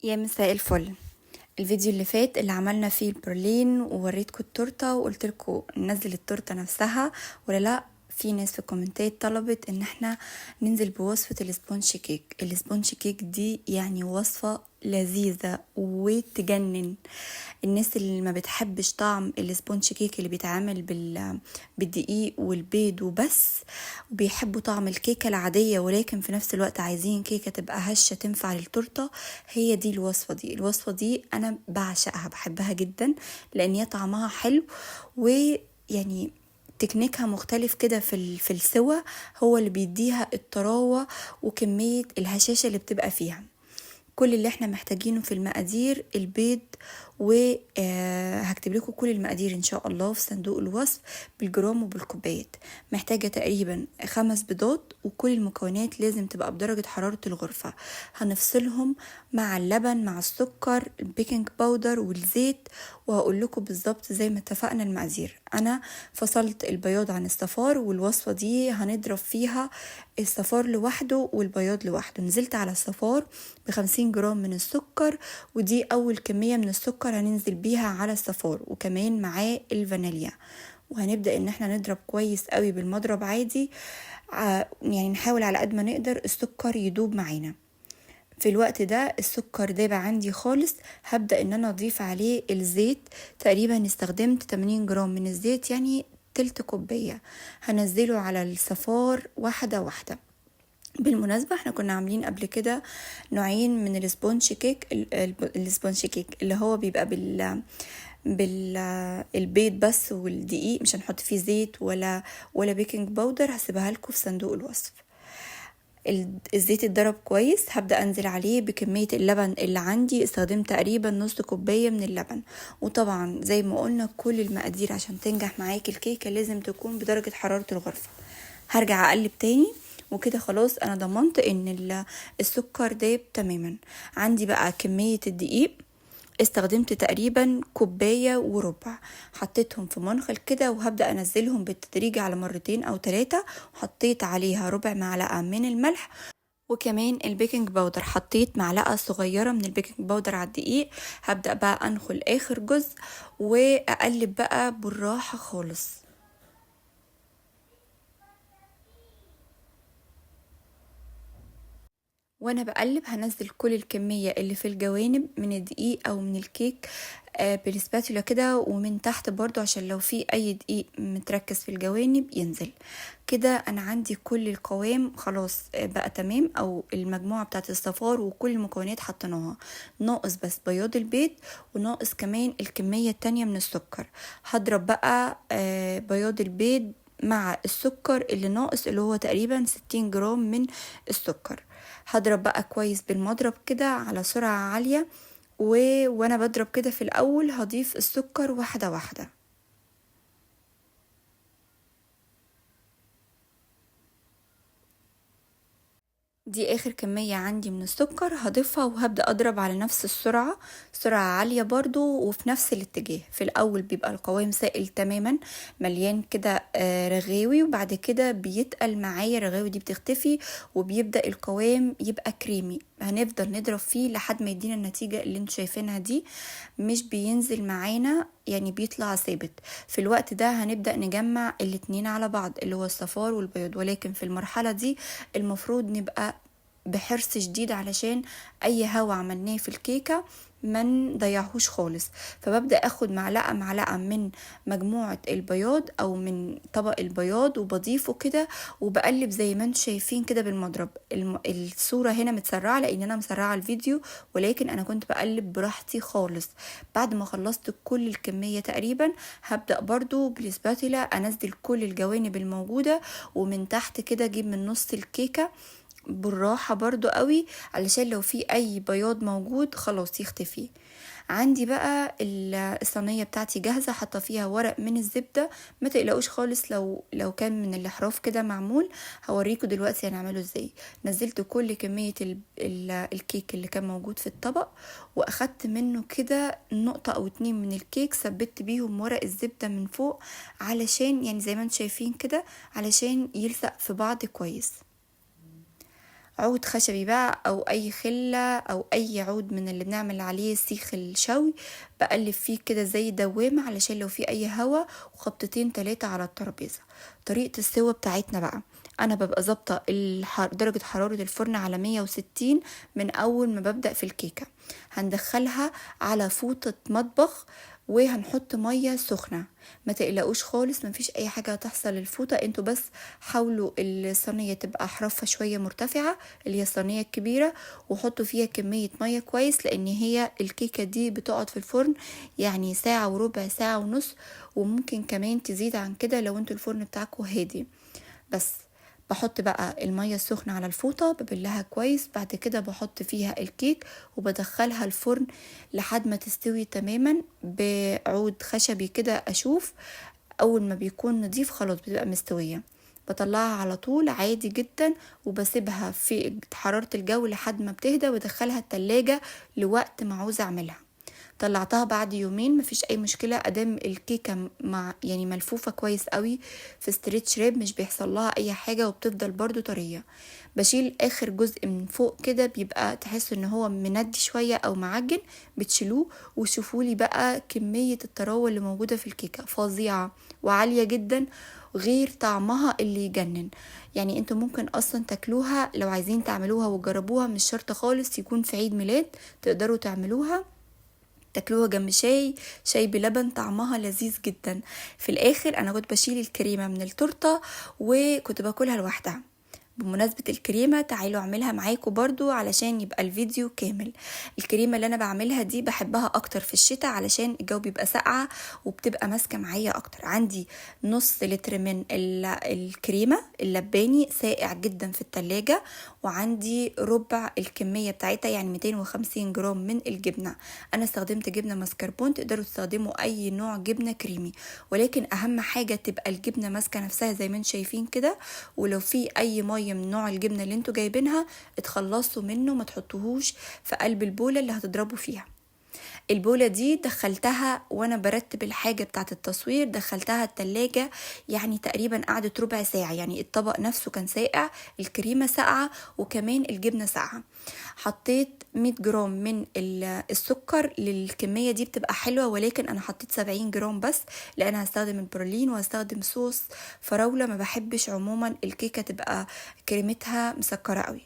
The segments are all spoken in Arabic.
يا مساء الفل. الفيديو اللي فات اللي عملنا فيه البرلين ووريتكم التورته وقلت لكم ننزل التورته نفسها ولا لا. في ناس في الكومنتات طلبت ان احنا ننزل بوصفه السبونج كيك. السبونج كيك دي يعني وصفه لذيذه وتجنن. الناس اللي ما بتحبش طعم السبونج كيك اللي بيتعمل بالدقيق والبيض وبس، وبيحبوا طعم الكيكه العاديه ولكن في نفس الوقت عايزين كيكه تبقى هشه تنفع للتورته، هي دي الوصفه دي انا بعشقها بحبها جدا لان هي طعمها حلو، ويعني تكنيكها مختلف كده في السوا، هو اللي بيديها الطراوة وكمية الهشاشة اللي بتبقى فيها. كل اللي احنا محتاجينه في المقادير البيض، وهكتب لكم كل المقادير ان شاء الله في صندوق الوصف بالجرام وبالكوبايات. محتاجة تقريبا 5 بيضات، وكل المكونات لازم تبقى بدرجة حرارة الغرفة. هنفصلهم مع اللبن مع السكر البيكنج باودر والزيت، وهقول لكم بالظبط زي ما اتفقنا المقادير. انا فصلت البياض عن الصفار، والوصفة دي هنضرب فيها الصفار لوحده والبياض لوحده. نزلت على الصفار ب50 جرام من السكر، ودي اول كمية من السكر هننزل بيها على الصفار، وكمان معاه الفانيليا. وهنبدأ ان احنا نضرب كويس قوي بالمضرب عادي، يعني نحاول على قد ما نقدر السكر يدوب معانا. في الوقت ده السكر داب عندي خالص، هبدأ ان انا اضيف عليه الزيت. تقريبا استخدمت 80 جرام من الزيت، يعني تلت كوباية. هنزله على الصفار واحدة واحدة. بالمناسبة احنا كنا عاملين قبل كده نوعين من السبونج كيك. السبونج كيك اللي هو بيبقى بالبيض بس والدقيق، مش هنحط فيه زيت ولا بيكنج باودر. هسيبها لكم في صندوق الوصف. الزيت اتضرب كويس، هبدأ انزل عليه بكمية اللبن اللي عندي. استخدمت تقريبا نص كوباية من اللبن. وطبعا زي ما قلنا كل المقادير عشان تنجح معاكي الكيكة لازم تكون بدرجة حرارة الغرفة. هرجع اقلب تاني، وكده خلاص انا ضمنت ان السكر داب تماما. عندي بقى كمية الدقيق، استخدمت تقريبا كوباية وربع. حطيتهم في منخل كده، وهبدأ انزلهم بالتدريج على مرتين او 3. حطيت عليها ربع معلقة من الملح، وكمان البيكنج باودر حطيت معلقة صغيرة من البيكنج باودر على الدقيق. هبدأ بقى انخل اخر جزء واقلب بقى بالراحة خالص. وانا بقلب هنزل كل الكمية اللي في الجوانب من الدقيق او من الكيك بالسباتولا كده، ومن تحت برضو عشان لو في اي دقيق متركز في الجوانب ينزل كده. انا عندي كل القوام خلاص بقى تمام، او المجموعة بتاعت الصفار وكل المكونات حطيناها. ناقص بس بياض البيض، وناقص كمان الكمية التانية من السكر. هضرب بقى بياض البيض مع السكر اللي ناقص، اللي هو تقريبا 60 جرام من السكر. هضرب بقى كويس بالمضرب كده على سرعة عالية، وانا بضرب كده في الاول هضيف السكر واحدة واحدة. دي اخر كمية عندي من السكر هضيفها، وهبدأ اضرب على نفس السرعة، سرعة عالية برضو وفي نفس الاتجاه. في الاول بيبقى القوام سائل تماما مليان كده رغاوي، وبعد كده بيتقل معايا، الرغاوي دي بتختفي وبيبدأ القوام يبقى كريمي. هنفضل نضرب فيه لحد ما يدينا النتيجة اللي انتوا شايفينها دي، مش بينزل معانا يعني بيطلع ثابت. في الوقت ده هنبدأ نجمع الاتنين على بعض اللي هو الصفار والبيض، ولكن في المرحلة دي المفروض نبقى بحرص شديد علشان اي هوا عملناه في الكيكة ما نضيعهوش خالص. فببدأ اخد معلقة معلقة من مجموعة البياض او من طبق البياض وبضيفه كده، وبقلب زي ما انتم شايفين كده بالمضرب. الصورة هنا متسرعة لان انا مسرعة الفيديو، ولكن انا كنت بقلب براحتي خالص. بعد ما خلصت كل الكمية تقريبا، هبدأ برضو بالسباتيلا انزل كل الجوانب الموجودة، ومن تحت كده اجيب من نص الكيكة بالراحة برضو قوي علشان لو في اي بياض موجود خلاص يختفي. عندي بقى الصينية بتاعتي جاهزة، حاطه فيها ورق من الزبدة. ما تقلقوش خالص لو كان من الاحراف كده معمول، هوريكم دلوقتي هنعمله ازاي. نزلت كل كمية الكيك اللي كان موجود في الطبق، واخدت منه كده نقطة او 2 من الكيك، ثبت بيهم ورق الزبدة من فوق علشان يعني زي ما انتم شايفين كده، علشان يلصق في بعض كويس. عود خشبي بقى او اي خلة او اي عود من اللي بنعمل عليه سيخ الشوي، بقلب فيه كده زي دوامة علشان لو في اي هوا، وخبطتين 3 على الترابيزة. طريقة السوا بتاعتنا بقى، انا ببقى ظابطه درجه حراره الفرن على 160 من اول ما ببدا في الكيكه. هندخلها على فوطه مطبخ وهنحط ميه سخنه. ما تقلقوش خالص، مفيش اي حاجه هتحصل للفوطه، انتوا بس حاولوا الصينيه تبقى حرفها شويه مرتفعه، اللي هي الصينيه الكبيره، وحطوا فيها كميه ميه كويس، لان هي الكيكه دي بتقعد في الفرن يعني ساعه وربع، ساعه ونص، وممكن كمان تزيد عن كده لو انتوا الفرن بتاعكم هادي. بس بحط بقى المية السخنة على الفوطة، ببلها كويس، بعد كده بحط فيها الكيك وبدخلها الفرن لحد ما تستوي تماما بعود خشبي كده. اشوف اول ما بيكون نضيف خلاص بتبقى مستوية، بطلعها على طول عادي جدا، وبسيبها في حرارة الجو لحد ما بتهدى، وادخلها التلاجة لوقت ما عاوزة اعملها. طلعتها بعد يومين، مفيش اي مشكله ادام الكيكه مع يعني ملفوفه كويس قوي في ستريتش ريب، مش بيحصل لها اي حاجه وبتفضل برضو طريه. بشيل اخر جزء من فوق كده، بيبقى تحس ان هو مندي شويه او معجن، بتشيلوه. وشوفولي بقى كميه الطراوه اللي موجوده في الكيكه فظيعه وعاليه جدا، غير طعمها اللي يجنن. يعني انتوا ممكن اصلا تاكلوها لو عايزين تعملوها وتجربوها، مش شرط خالص يكون في عيد ميلاد، تقدروا تعملوها تاكلوها جنب شاي بلبن، طعمها لذيذ جدا. في الاخر انا كنت بشيل الكريمه من التورته وكنت باكلها لوحدها. بمناسبة الكريمة تعالوا اعملها معاكم برضو علشان يبقى الفيديو كامل. الكريمة اللي انا بعملها دي بحبها اكتر في الشتاء علشان الجو بيبقى ساقعة وبتبقى ماسكة معايا اكتر. عندي نص لتر من الكريمة اللباني ساقع جدا في التلاجة، وعندي ربع الكمية بتاعتها يعني 250 جرام من الجبنة. انا استخدمت جبنة ماسكربون، تقدروا تستخدموا اي نوع جبنة كريمي، ولكن اهم حاجة تبقى الجبنة ماسكة نفسها زي ما انتم شايفين كده. ولو في اي مية من نوع الجبنة اللي انتوا جايبينها اتخلصوا منه، ما تحطوهوش في قلب البولة اللي هتضربوا فيها. البولة دي دخلتها وانا برتب الحاجة بتاعت التصوير، دخلتها التلاجة يعني تقريبا قعدت ربع ساعة، يعني الطبق نفسه كان ساقع، الكريمة ساقعة، وكمان الجبنة ساقعة. حطيت 100 جرام من السكر للكمية دي بتبقى حلوة، ولكن انا حطيت 70 جرام بس، لان هستخدم البرلين وهستخدم صوص فراولة. ما بحبش عموما الكيكة تبقى كريمتها مسكرة قوي.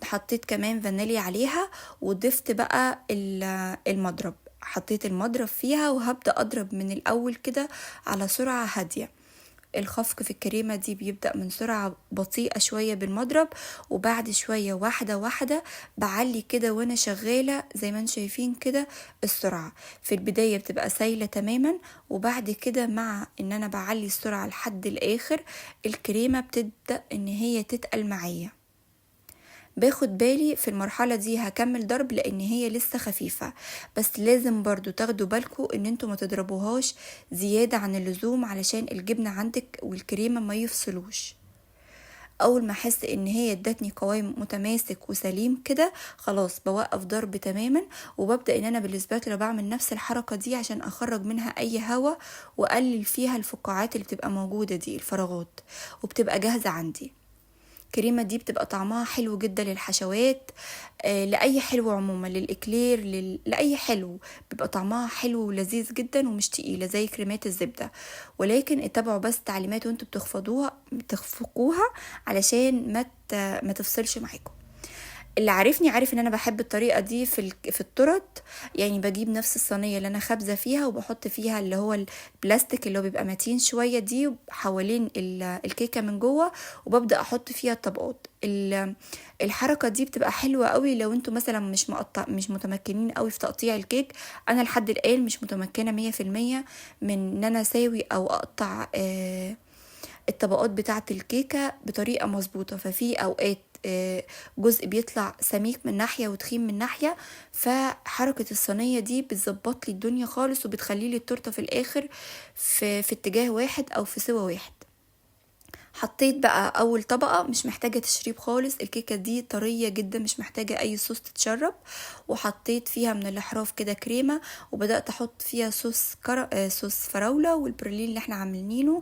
حطيت كمان فانيليا عليها، وضفت بقى المضرب. حطيت المضرب فيها وهبدأ أضرب من الأول كده على سرعة هادية. الخفق في الكريمة دي بيبدأ من سرعة بطيئة شوية بالمضرب، وبعد شوية واحدة واحدة بعلي كده وانا شغالة زي ما انتم شايفين كده. السرعة في البداية بتبقى سايلة تماما، وبعد كده مع ان انا بعلي السرعة لحد الاخر الكريمة بتبدأ ان هي تتقل معايا. باخد بالي في المرحلة دي هكمل ضرب لان هي لسه خفيفة، بس لازم برضو تاخدوا بالكم ان انتوا ما تضربوهاش زيادة عن اللزوم علشان الجبنة عندك والكريمة ما يفصلوش. اول ما احس ان هي ادتني قوام متماسك وسليم كده، خلاص بوقف ضرب تماما، وببدأ ان انا بالاسباتولا بعمل نفس الحركة دي عشان اخرج منها اي هوا واقلل فيها الفقاعات اللي بتبقى موجودة دي، الفراغات، وبتبقى جاهزة عندي. الكريمة دي بتبقى طعمها حلو جدا للحشوات، لأي حلو عموما، للإكلير، لأي حلو بيبقى طعمها حلو ولذيذ جدا ومش تقيلة زي كريمات الزبدة. ولكن اتبعوا بس تعليمات وانتوا بتخفقوها علشان ما تفصلش معاكم. اللي عارفني عارف ان انا بحب الطريقه دي في التورت. يعني بجيب نفس الصينيه اللي انا خابزه فيها وبحط فيها اللي هو البلاستيك اللي هو بيبقى متين شويه دي حوالين الكيكه من جوه، وببدا احط فيها الطبقات. الحركه دي بتبقى حلوه قوي لو انتوا مثلا مش متمكنين قوي في تقطيع الكيك. انا لحد الان مش متمكنه 100% من ان انا اساوي او اقطع الطبقات بتاعه الكيكه بطريقه مظبوطه. ففي اوقات جزء بيطلع سميك من ناحية وتخين من ناحية، فحركة الصينية دي بتظبط لي الدنيا خالص وبتخلي لي التورتة في الاخر في اتجاه واحد او في سوا واحد. حطيت بقى اول طبقة، مش محتاجة تشريب خالص، الكيكة دي طرية جدا مش محتاجة اي صوص تتشرب. وحطيت فيها من الاحراف كده كريمة، وبدأت احط فيها صوص فراولة والبرلين اللي احنا عاملينه.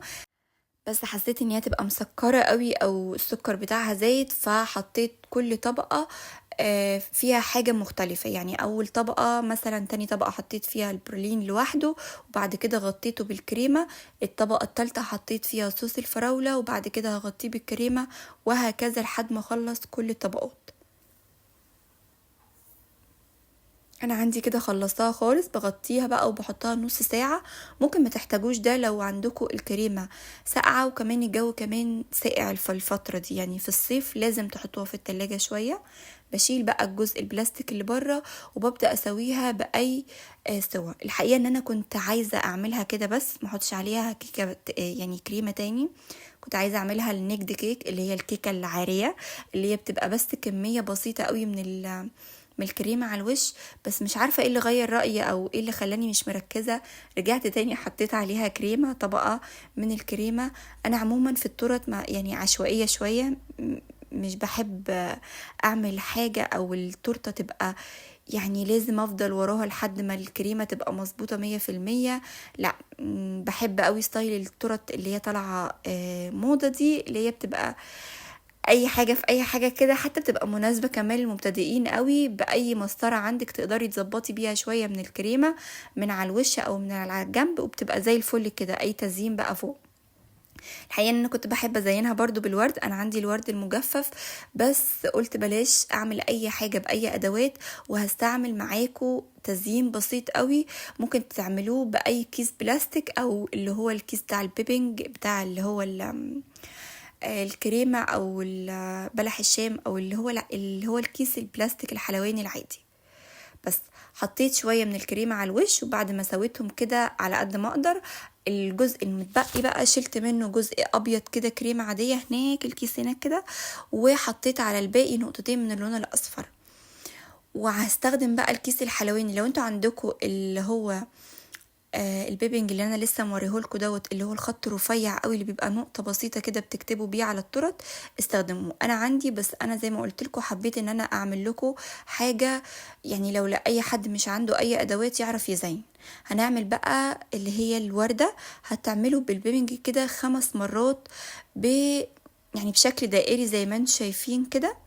بس حسيت ان هي تبقى مسكرة قوي او السكر بتاعها زايد، فحطيت كل طبقة فيها حاجة مختلفة. يعني اول طبقة مثلا، تاني طبقة حطيت فيها البرلين لوحده وبعد كده غطيته بالكريمة، الطبقة التالتة حطيت فيها صوص الفراولة وبعد كده هغطيه بالكريمة، وهكذا لحد ما اخلص كل الطبقات. انا عندي كده خلصتها خالص، بغطيها بقى وبحطها نص ساعة. ممكن ما تحتاجوش ده لو عندكم الكريمة ساقعة، وكمان الجو كمان ساقع في الفترة دي، يعني في الصيف لازم تحطوها في التلاجة شوية. بشيل بقى الجزء البلاستيك اللي بره وببدأ اسويها بأي سوا. الحقيقة ان انا كنت عايزة اعملها كده بس ما احطش عليها كيكة يعني كريمة تاني. كنت عايزة اعملها النجد كيك، اللي هي الكيكة العارية، اللي هي بتبقى بس كمية بسيطة قوي من الكريمة على الوش. بس مش عارفة ايه اللي غير رأيي او ايه اللي خلاني مش مركزة، رجعت تاني حطيت عليها كريمة، طبقة من الكريمة. انا عموما في التورت يعني عشوائية شوية، مش بحب اعمل حاجة او التورتة تبقى يعني لازم افضل وراها لحد ما الكريمة تبقى مظبوطة 100%. لا، بحب قوي ستايل التورت اللي هي طالعة موضة دي، اللي هي بتبقى اي حاجه في اي حاجه كده، حتى بتبقى مناسبه كمان للمبتدئين قوي. باي مسطره عندك تقدري تظبطي بيها شويه من الكريمه من على الوش او من على الجنب، وبتبقى زي الفل كده، اي تزيين بقى فوق. الحقيقه ان انا كنت بحب ازينها برضو بالورد، انا عندي الورد المجفف، بس قلت بلاش اعمل اي حاجه باي ادوات، وهستعمل معاكو تزيين بسيط قوي. ممكن تعملوه باي كيس بلاستيك، او اللي هو الكيس بتاع البيبنج بتاع اللي هو الكريمة، او بلح الشام، او اللي هو الكيس البلاستيك الحلواني العادي. بس حطيت شوية من الكريمة على الوش، وبعد ما سويتهم كده على قد ما اقدر، الجزء المتبقي بقى شلت منه جزء ابيض كده كريمة عادية هناك، الكيس هناك كده، وحطيت على الباقي نقطتين من اللون الاصفر. وهستخدم بقى الكيس الحلواني، لو انتوا عندكم اللي هو البيبنج اللي انا لسه موريهولكوا دوت، اللي هو الخط رفيع قوي اللي بيبقى نقطه بسيطه كده بتكتبوا بيه على التورت، استخدموه. انا عندي، بس انا زي ما قلت لكم حبيت ان انا اعمل لكم حاجه، يعني لو لا اي حد مش عنده اي ادوات يعرف يزين. هنعمل بقى اللي هي الورده، هتعملوا بالبيبنج كده 5 مرات، ب يعني بشكل دائري زي ما انتم شايفين كده.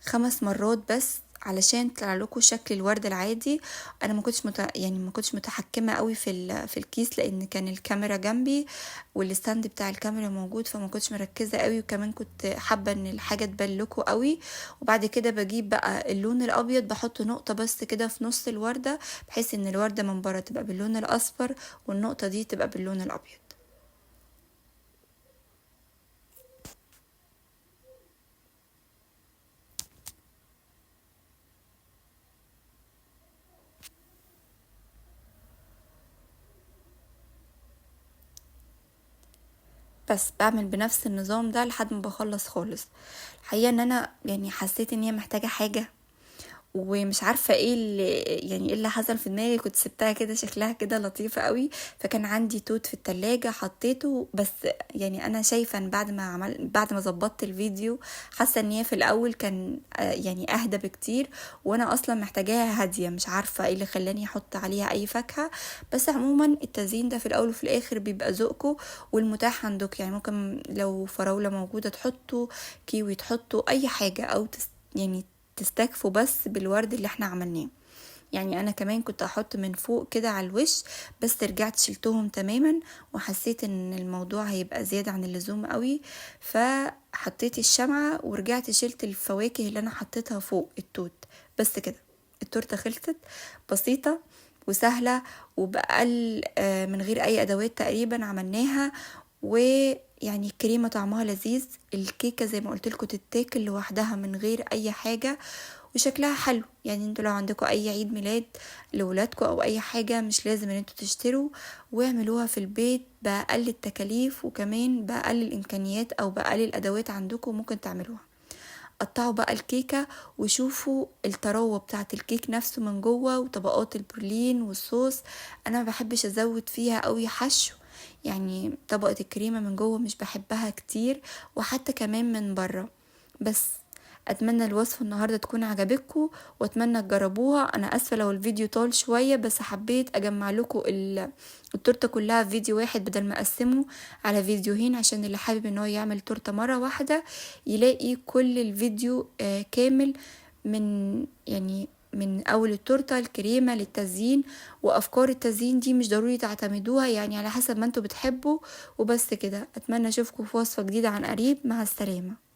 5 مرات بس علشان يطلع لكم شكل الورد العادي. انا ما كنتش يعني ما كنتش متحكمه قوي في الكيس، لان كان الكاميرا جنبي والستاند بتاع الكاميرا موجود، فما كنتش مركزه قوي، وكمان كنت حابه ان الحاجه تبان لكم قوي. وبعد كده بجيب بقى اللون الابيض، بحط نقطه بس كده في نص الورده، بحيث ان الورده من بره تبقى باللون الاصفر والنقطه دي تبقى باللون الابيض. بس بعمل بنفس النظام ده لحد ما بخلص خالص. الحقيقه ان انا يعني حسيت ان هي محتاجه حاجه، ومش عارفه ايه اللي يعني ايه اللي حصل في دماغي، كنت سبتها كده شكلها كده لطيفه قوي. فكان عندي توت في التلاجة حطيته، بس يعني انا شايفه ان بعد ما ظبطت الفيديو، حاسه ان هي في الاول كان يعني اهدى بكتير، وانا اصلا محتاجاها هاديه، مش عارفه ايه اللي خلاني احط عليها اي فاكهه. بس عموما التزيين ده في الاول وفي الاخر بيبقى ذوقكم والمتاح عندك، يعني ممكن لو فراوله موجوده تحطوا، كيوي تحطوا اي حاجه، او يعني تستكفوا بس بالورد اللي احنا عملناه. يعني انا كمان كنت احط من فوق كده على الوش، بس رجعت شلتهم تماما، وحسيت ان الموضوع هيبقى زيادة عن اللزوم قوي، فحطيت الشمعة ورجعت شلت الفواكه اللي انا حطيتها فوق التوت. بس كده التورته خلصت، بسيطة وسهلة، وبأقل من غير اي ادوات تقريبا عملناها. ويعني الكريمة طعمها لذيذ، الكيكة زي ما قلت لكم تتاكل لوحدها من غير اي حاجة، وشكلها حلو. يعني انتوا لو عندكم اي عيد ميلاد لولادكم او اي حاجة، مش لازم ان انتوا تشتروا، واعملوها في البيت بأقل التكاليف، وكمان بأقل الامكانيات او بأقل الادوات عندكم ممكن تعملوها. قطعوا بقى الكيكة وشوفوا الطراوة بتاعة الكيك نفسه من جوه، وطبقات البرلين والصوص. انا ما بحبش ازود فيها قوي حشو، يعني طبقة الكريمة من جوه مش بحبها كتير، وحتى كمان من بره. بس اتمنى الوصفة النهاردة تكون عجبتكم واتمنى تجربوها. انا اسفة لو الفيديو طال شوية، بس حبيت اجمع لكم التورته كلها في فيديو واحد بدل ما اقسمه على فيديوهين، عشان اللي حابب ان هو يعمل تورته مرة واحدة يلاقي كل الفيديو كامل، من اول التورته الكريمه للتزيين. وافكار التزيين دي مش ضروري تعتمدوها، يعني على حسب ما انتوا بتحبوا وبس كده. اتمنى اشوفكم في وصفه جديده عن قريب. مع السلامه.